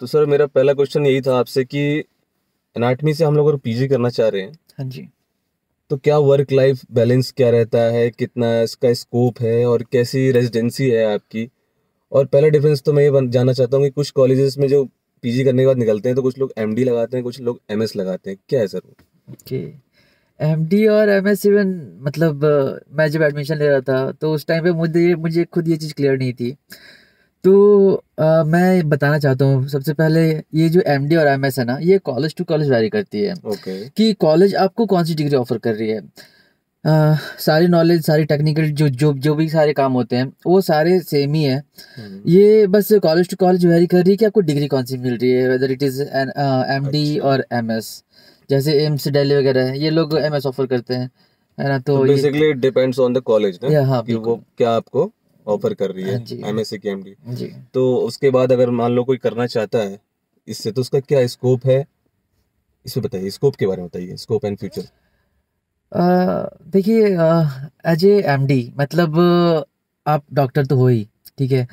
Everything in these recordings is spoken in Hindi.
तो सर मेरा पहला क्वेश्चन यही था आपसे कि एनाटमी से हम लोग अगर पीजी करना चाह रहे हैं हाँ जी। तो क्या वर्क लाइफ बैलेंस क्या रहता है, कितना इसका स्कोप है और कैसी रेजिडेंसी है आपकी। और पहला डिफरेंस तो मैं ये जानना चाहता हूँ कि कुछ कॉलेजेस में जो पीजी करने के बाद निकलते हैं तो कुछ लोग एमडी लगाते हैं, कुछ लोग एमएस लगाते हैं, क्या है सर वो? ओके। एमडी और एमएस इवन मतलब मैं जब एडमिशन ले रहा था तो उस टाइम पे मुझे मुझे खुद ये चीज़ क्लियर नहीं थी। तो मैं बताना चाहता हूँ सबसे पहले, ये जो एमडी और एमएस है ना, ये कॉलेज टू कॉलेज वैरी करती है ओके। कि कॉलेज आपको कौन सी डिग्री ऑफर कर रही है। सारी नॉलेज, सारी टेक्निकल जो जो जो भी सारे काम होते हैं वो सारे सेम ही है। ये बस कॉलेज टू कॉलेज वेरी कर रही है कि आपको डिग्री कौन सी मिल रही है, whether it is an MD अच्छा, और एमएस। जैसे एम्स दिल्ली वगैरह है, ये लोग एमएस ऑफर करते हैं, है ना। तो तो ये basically depends on the college ना, हाँ कि वो बिल्कुल। क्या आपको ऑफर कर रही हाँ है, जी। एमएससी की एमडी। जी। तो उसके बाद अगर मान लो कोई करना चाहता है इससे, तो उसका क्या स्कोप है, इसे बताइए, स्कोप के बारे में बताइए, स्कोप एंड फ्यूचर। अ, देखिए, एज ए एमडी मतलब आप डॉक्टर तो हो ही, ठीक है।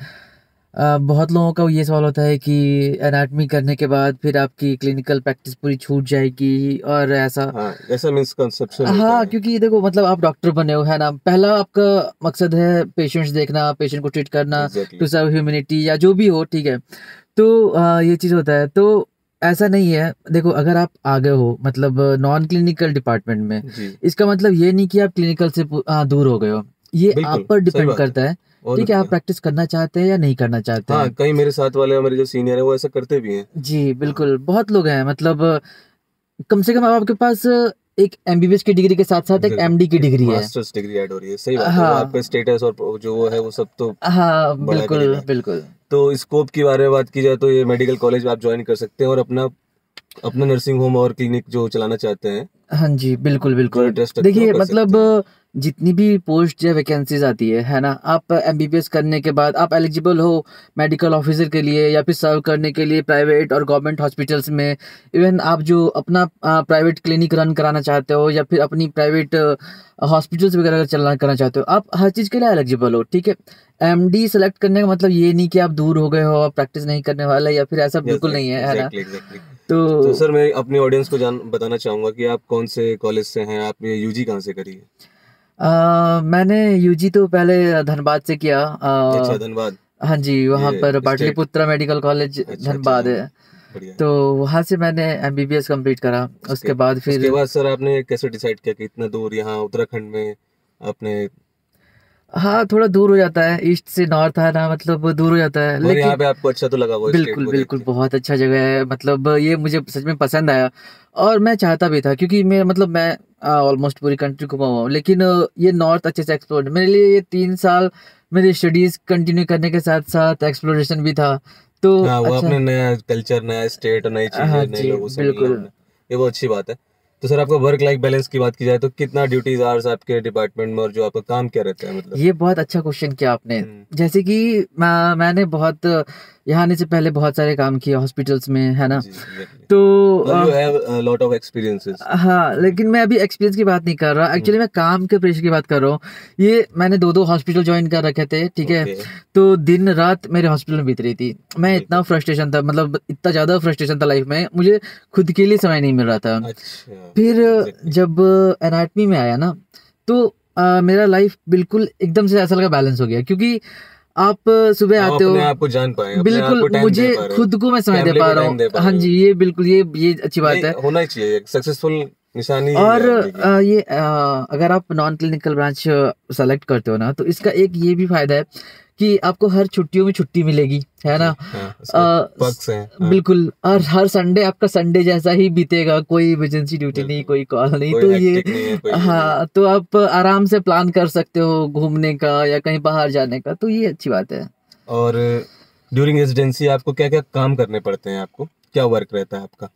बहुत लोगों का ये सवाल होता है कि एनाटमी करने के बाद फिर आपकी क्लिनिकल प्रैक्टिस पूरी छूट जाएगी और ऐसा। हाँ, ऐसा मिसकंसेप्शन होता हाँ, है। क्योंकि देखो मतलब आप डॉक्टर बने हो, है ना। पहला आपका मकसद है पेशेंट्स देखना, पेशेंट को ट्रीट करना, एग्जैक्टली टू सर्व ह्यूमैनिटी या जो भी हो, ठीक है। तो ये चीज़ होता है। तो ऐसा नहीं है, देखो अगर आप आ गए हो मतलब नॉन क्लिनिकल डिपार्टमेंट में, जी। इसका मतलब ये नहीं कि आप क्लिनिकल से दूर हो गए हो। ये आप बिल्कुल पर सही डिपेंड बात है। करता है, और ठीक है, आप बताइए। प्रैक्टिस करना चाहते हैं या नहीं करना चाहते हाँ, हैं। कई मेरे साथ वाले और मेरे जो सीनियर है वो ऐसा करते भी हैं। जी, हाँ। बिल्कुल, बहुत लोग हैं मतलब कम से कम अब आपके पास एक एमबीबीएस की डिग्री के साथ-साथ एक एग्जैक्टली, एमडी की एक डिग्री है। मास्टर्स डिग्री ऐड हो रही है, सही बात है, वो आपका हाँ, स्टेटस और जो वो है वो सब तो हाँ, बड़ा बिल्कुल, करेगा। बिल्कुल। तो स्कोप के बारे में बात की जाए तो ये मेडिकल कॉलेज में आप ज्वाइन कर सकते हैं और अपना अपना नर्सिंग होम और क्लिनिक जो चलाना चाहते हैं, हाँ जी, बिल्कुल, जो बिल्कुल। इंटरेस्ट रखते हैं वो देखिए कर मतलब सकते हैं। जितनी भी पोस्ट या वैकेंसीज़ आती है ना? आप एमबीबीएस करने के बाद आप एलिजिबल हो मेडिकल ऑफ़िसर के लिए या फिर सर्व करने के लिए प्राइवेट और गवर्नमेंट हॉस्पिटल्स में। इवन आप जो अपना प्राइवेट क्लिनिक रन कराना चाहते हो या फिर अपनी प्राइवेट हॉस्पिटल्स वगैरह चलना करना चाहते हो, आप हर चीज़ के लिए एलिजिबल हो, ठीक है? एमडी सेलेक्ट करने का मतलब ये नहीं कि आप दूर हो गए हो, आप प्रैक्टिस नहीं करने वाले या फिर ऐसा यस, बिल्कुल नहीं है ना? Exactly exactly. तो तो सर मैं अपनी ऑडियंस को जान बताना चाहूंगा कि आप कौन से कॉलेज से हैं, आपने यूजी कहाँ से करी है? मैंने यूजी तो पहले धनबाद से किया। अच्छा, धनबाद। हाँ जी, वहाँ पर ये स्टेट। पाटलिपुत्रा मेडिकल कॉलेज अच्छा अच्छा, धनबाद है। बढ़िया है। तो वहाँ से मैंने एमबीबीएस कंप्लीट करा। उसके उसके बाद उसके फिर बाद सर आपने कैसे डिसाइड किया कि इतना दूर यहाँ उत्तराखंड में आपने, हाँ, थोड़ा दूर हो जाता है, ईस्ट से नॉर्थ आना मतलब दूर हो जाता है, और यहाँ लेकिन पे आपको अच्छा तो लगा वो स्टेट बिल्कुल, को देख बिल्कुल, के? बहुत अच्छा जगह है। मतलब ये मुझे सच में पसंद आया और मैं चाहता भी था क्योंकि मैं मतलब मैं ऑलमोस्ट पूरी कंट्री घुमा हुआ हूँ, लेकिन ये नॉर्थ अच्छे से एक्सप्लोर मेरे लिए ये 3 साल मेरी स्टडीज़ कंटिन्यू करने के साथ-साथ एक्सप्लोरेशन भी था। तो हाँ, वो अच्छा। आपने नया कल्चर, नया स्टेट और नई हाँ चीजें, नए जी, लोगों से मिलना बिल्कुल। उलना, ये बहुत अच्छी बात है। तो सर आपका वर्क लाइफ बैलेंस की बात की जाए तो कितना ड्यूटीज आवर्स आपके डिपार्टमेंट में और जो आपका काम क्या रहता है, मतलब? ये बहुत अच्छा क्वेश्चन किया आपने। हम्म। जैसे कि मैंने बहुत यहाँ आने से पहले बहुत सारे काम किए हॉस्पिटल्स में, है ना? जी, एग्जैक्टली। तो मतलब you have lot of experiences. हाँ, लेकिन मैं अभी एक्सपीरियंस की बात नहीं कर रहा। हम्म। एक्चुअली मैं काम के प्रेशर की बात कर रहा हूँ। ये मैंने 2-2 हॉस्पिटल जॉइन कर रखे थे, ठीक है? ओके। तो दिन-रात मेरे हॉस्पिटल में बीत रही थी। मैं इतना बिल्कुल। फ्रस्ट्रेशन था, मतलब इतना ज़्यादा फ्रस्ट्रेशन था लाइफ में, मुझे खुद के लिए समय नहीं मिल रहा था। अच्छा। फिर एग्जैक्टली। जब एनाटमी में आया ना, तो मेरा लाइफ बिल्कुल एकदम से ऐसा लगा बैलेंस हो गया, क्योंकि आप सुबह आप आते अपने हो। आप को जान पाए, अपने आप बिल्कुल, को टाइम दे मुझे पा रहे हो, खुद को मैं समय दे फैमिली पा को रहा टाइम हूँ। दे पा हाँ रहे जी, हो। ये बिल्कुल ये अच्छी बात यही है। होना ही चाहिए, एक सक्सेसफुल निशानी यही है और आदमी की। अगर आप नॉन क्लिनिकल ब्रांच सेलेक्ट करते हो ना, तो इसका एक ये भी फ़ायदा है कि आपको हर छुट्टियों में छुट्टी मिलेगी, है ना? जी हाँ, उसके पर्क्स हैं, हाँ। बिल्कुल, और हर संडे आपका संडे जैसा ही बीतेगा, कोई इमरजेंसी ड्यूटी नहीं, बिल्कुल। कोई कॉल नहीं, कोई तो ये हेक्टिक नहीं है, कोई ये नहीं है। हाँ, तो आप आराम से प्लान कर सकते हो घूमने का या कहीं बाहर जाने का, तो ये अच्छी बात है। और ड्यूरिंग रेजिडेंसी आपको क्या क्या काम करने पड़ते हैं, आपको क्या वर्क रहता है आपका?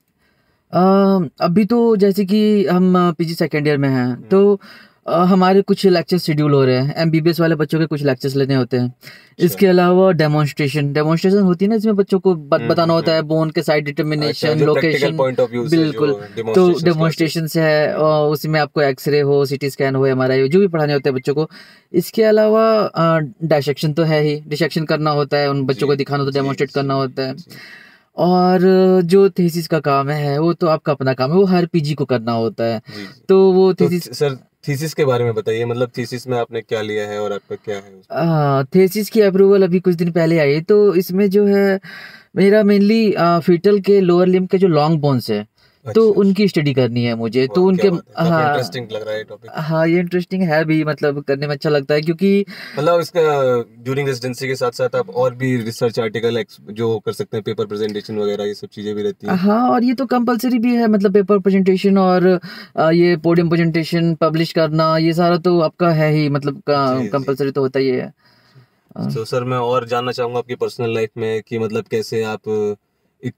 अ, अभी तो जैसे कि हम पीजी सेकंड ईयर में हैं, हम्म। तो हमारे कुछ लेक्चर शेड्यूल हो रहे हैं। एमबीबीएस वाले बच्चों के कुछ लेक्चर्स लेने होते हैं। अच्छा। इसके अलावा डेमोंस्ट्रेशन डेमोंस्ट्रेशन होती है ना, इसमें बच्चों को बताना होता है हम्म। बोन के साइड अच्छा, डिटर्मिनेशन, जो practical location. Point of view से जो बिल्कुल। तो डिमॉन्स्ट्रेशंस कराते डेमोंस्ट्रेशन से है, हैं। उसमें आपको एक्सरे हो, सीटी स्कैन हो, एमआरआई हो, जो भी पढ़ाने होते हैं बच्चों को। इसके अलावा डिसेक्शन तो है ही, डिसेक्शन करना होता है, उन जी बच्चों को दिखाना होता है, जी डेमोंस्ट्रेट जी करना होता है। जी। और जो थीसिस का काम है वो तो आपका अपना काम है, वो हर पीजी को करना होता है। जी, जी। तो वो तो थीसिस सर थीसिस के बारे में बताइए, मतलब थीसिस में आपने क्या लिया है और आपका क्या है उसमें? थीसिस की अप्रूवल अभी कुछ दिन पहले आई है, तो इसमें जो है मेरा मेनली फीटल के लोअर लिम्ब के जो लॉन्ग बोन्स है, तो अच्छा, अच्छा। उनकी स्टडी करनी है मुझे। वाह! तो क्या उनके बात है। काफ़ी इंटरेस्टिंग लग रहा है ये टॉपिक। हाँ, ये इंटरेस्टिंग है भी, मतलब करने में अच्छा लगता है क्योंकि मतलब इसका ड्यूरिंग रेजिडेंसी के साथ-साथ आप और भी रिसर्च आर्टिकल जो कर सकते हैं, पेपर प्रेजेंटेशन वगैरह ये सब चीज़ें भी रहती हैं। हाँ, और ये तो कंपल्सरी भी है, मतलब पेपर प्रेजेंटेशन और ये पोडियम प्रेजेंटेशन पब्लिश करना, ये सारा तो आपका है ही, मतलब जी, जी। कंपल्सरी तो होता ही है। अ, तो सर मैं और जानना चाहूँगा आपकी पर्सनल लाइफ में कि मतलब कैसे आप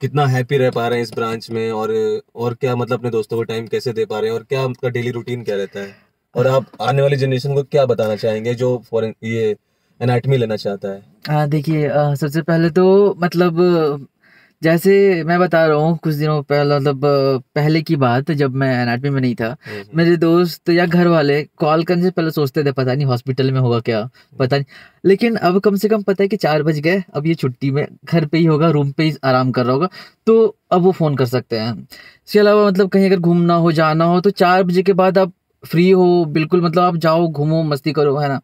कितना हैप्पी रह पा रहे हैं इस ब्रांच में, और क्या मतलब अपने दोस्तों को टाइम कैसे दे पा रहे हैं, और क्या आपका डेली रूटीन क्या रहता है? और आप आने वाली जनरेशन को क्या बताना चाहेंगे जो फॉरेन ये एनाटॉमी लेना चाहता है? देखिए, सबसे पहले तो मतलब जैसे मैं बता रहा हूँ, कुछ दिनों पहले, मतलब पहले की बात, जब मैं एनाटॉमी में नहीं था, हुँ, हुँ। मेरे दोस्त या घर वाले कॉल करने से पहले सोचते थे पता नहीं हॉस्पिटल में होगा क्या, पता नहीं। लेकिन अब कम से कम पता है कि 4 बज गए, अब ये छुट्टी में घर पे ही होगा, रूम पे ही आराम कर रहा होगा, तो अब वो फ़ोन कर सकते हैं। इसके अलावा मतलब कहीं अगर घूमना हो, जाना हो, तो 4 बजे के बाद आप फ्री हो बिल्कुल, मतलब आप जाओ, घूमो, मस्ती करो, है ना?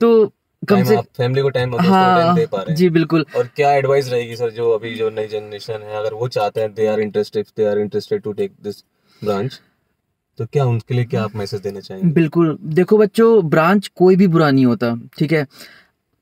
तो कम टाइम से आप फैमिली को टाइम और दोस्तों को टाइम दे हाँ, पा रहे हैं। जी बिल्कुल। और क्या एडवाइस रहेगी सर जो अभी जो नई जनरेशन है, अगर वो चाहते हैं, they are interested to take this branch, तो क्या उनके लिए क्या आप मैसेज देना चाहेंगे? बिल्कुल, देखो बच्चों, ब्रांच कोई भी बुरा नहीं होता, ठीक है?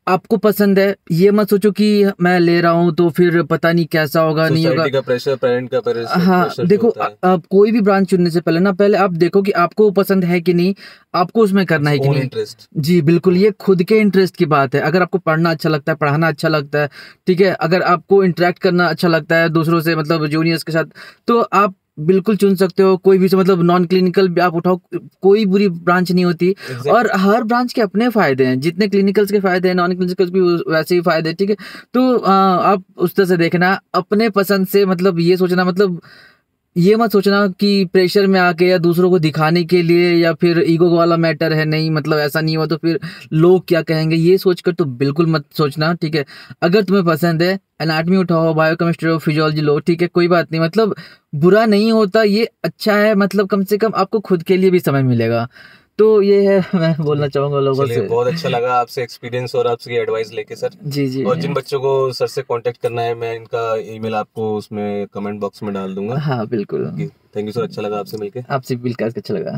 आपको पसंद है, ये मत सोचो कि मैं ले रहा हूँ तो फिर पता नहीं कैसा होगा, नहीं होगा। सोसाइटी का प्रेशर, पेरेंट का प्रेशर हाँ, प्रेशर जो देखो, होता है, कोई भी ब्रांच चुनने से पहले ना, पहले आप देखो कि आपको पसंद है कि नहीं, आपको उसमें करना है कि ओन नहीं। इंटरेस्ट। जी, बिल्कुल, ये खुद के इंटरेस्ट की बात है। अगर आपको पढ़ना अच्छा लगता है, पढ़ाना अच्छा लगता है, ठीक है? अगर आपको इंटरैक्ट करना अच्छा लगता है दूसरों से, मतलब जूनियर्स के साथ, तो आप बिल्कुल चुन सकते हो कोई भी से, मतलब नॉन क्लिनिकल भी आप उठाओ, कोई बुरी ब्रांच नहीं होती। और एग्जैक्टली। हर ब्रांच के अपने फ़ायदे हैं, जितने क्लिनिकल्स के फ़ायदे हैं, नॉन क्लिनिकल्स भी वैसे ही फ़ायदे हैं, ठीक है? तो आप उस तरह से देखना, अपने पसंद से, मतलब ये सोचना, मतलब ये मत सोचना कि प्रेशर में आके या दूसरों को दिखाने के लिए या फिर ईगो वाला मैटर है, नहीं, मतलब ऐसा नहीं हुआ तो फिर लोग क्या कहेंगे, ये सोचकर तो बिल्कुल मत सोचना, ठीक है? अगर तुम्हें पसंद है, एनाटॉमी उठाओ, बायोकेमिस्ट्री लो, फिजियोलॉजी लो, ठीक है? कोई बात नहीं, मतलब बुरा नहीं होता, ये अच्छा है, मतलब कम से कम आपको खुद के लिए भी समय मिलेगा। तो ये है मैं बोलना चलिए, चाहूँगा लोगों चलिए से। बहुत अच्छा लगा आपसे एक्सपीरियंस और आपकी एडवाइस लेके सर। जी, जी। और जिन बच्चों को सर से कांटेक्ट करना है, मैं इनका ईमेल आपको उसमें कमेंट बॉक्स में डाल दूंगा। हाँ, बिल्कुल। थैंक यू सर, अच्छा लगा आपसे मिलके। आपसे भी मिलकर अच्छा लगा।